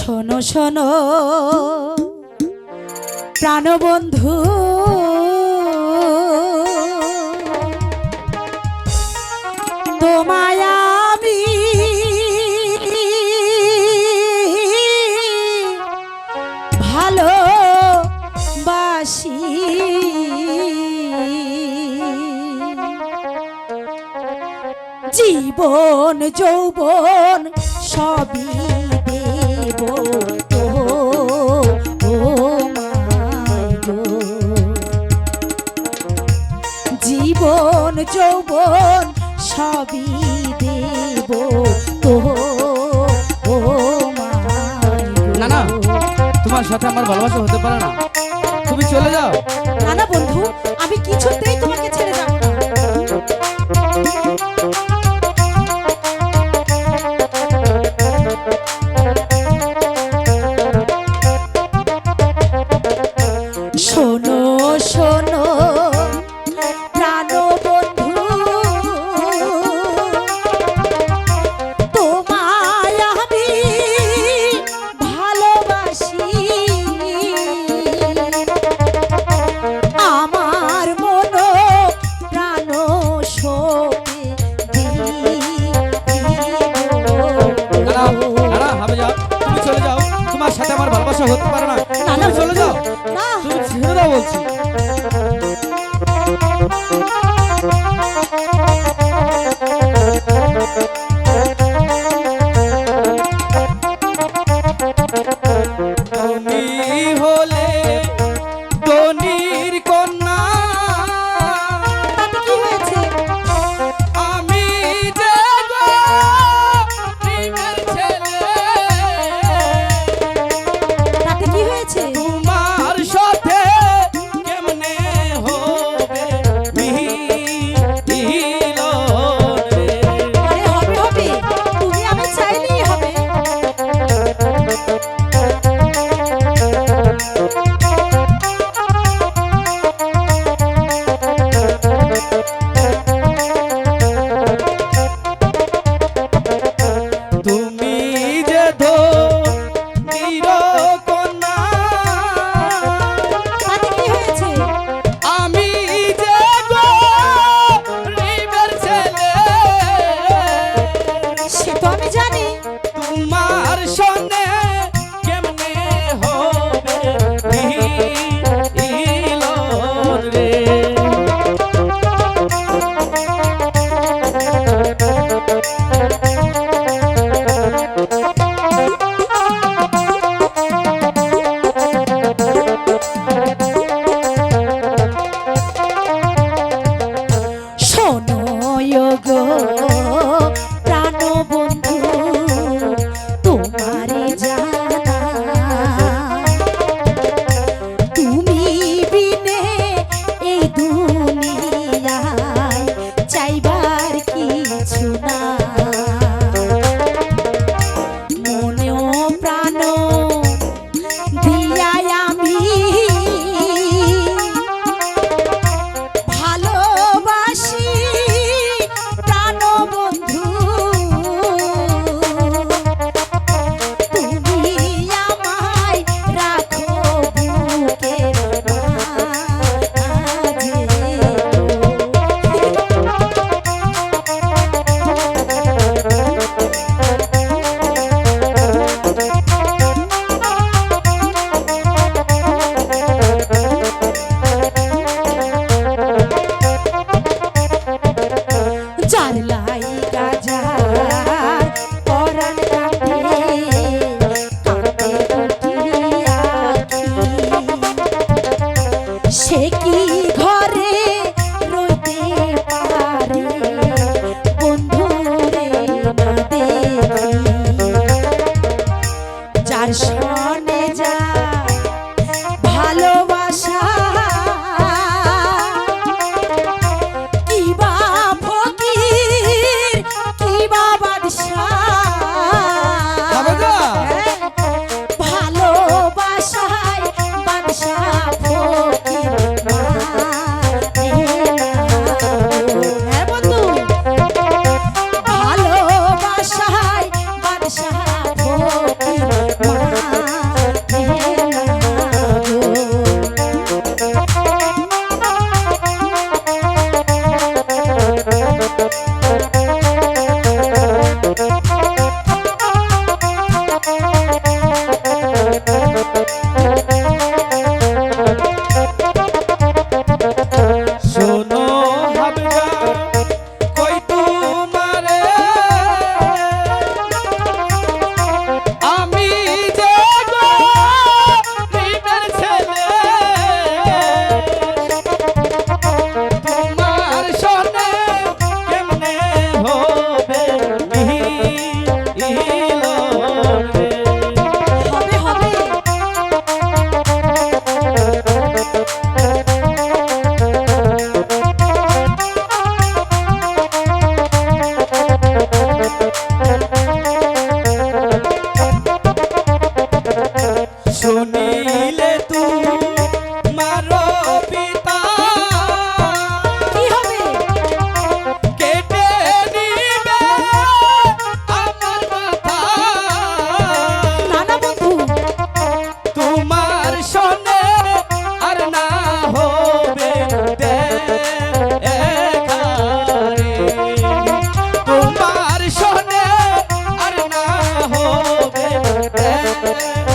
শোনো শোনো প্রাণবন্ধু, তোমায় আমি ভালোবাসি। জীবন যৌবন সবই দেব জীবন যৌবন সবই দেব তো। না না, তোমার সাথে আমার ভালোবাসা হতে পারে না, তুমি চলে যাও। না না বন্ধু, আমি কিছুতেই তোমাকে ছেড়ে যাব না। শোনো শোনো প্রাণবন্ধু, তোমায় আমি ভালোবাসি। আমার মন প্রাণ শোকে হবে যাও, তুমি চলে যাও, তোমার সাথে আমার ভালোবাসা হতে পারে না, তুমি চলে যাও। তুমি ছেড়ে দাও বলছি। তুমি হলে ধনির কন্যা, কি হয়েছে? আমি যে গরিবের ছেলে। তাতে কি হয়েছে? তোমার সাথে কেমনে হবে মিলন রে? আরে হবে হবে, তুমি আমি চাইলেই হবে। তুমি যে ধনির কন্যা, তাতে কি হয়েছে? আমি যে গরিবের ছেলে। সে তো আমি জানি। তোমার সঙ্গে কেমনে হবে মিলন রে? শোনো গো প্রাণবন্ধু, তোমারে জানা তুমি বিনে এই দুনিয়ায় চাইবার কিছু না। মনেও প্রাণ দিয়াই আমি ভালোবাসি প্রাণবন্ধু। তুমি আমায় রাখো বুকের মাঝে। যার লাইগা যার পরাণ কাঁদে, কাঁদে দুটি আখি। সে কি ঘরে রইতে পারে বন্ধুরে না দেখি? যার সনে যা ভালোবাসা, কিবা ফকির কিবা বাদশাহ, ভালোবাসায় বাদশাহ ফকির মানে না। হ্যাঁ বন্ধু, ভালোবাসায় বাদশাহ ফকির মানে হ্যাঁ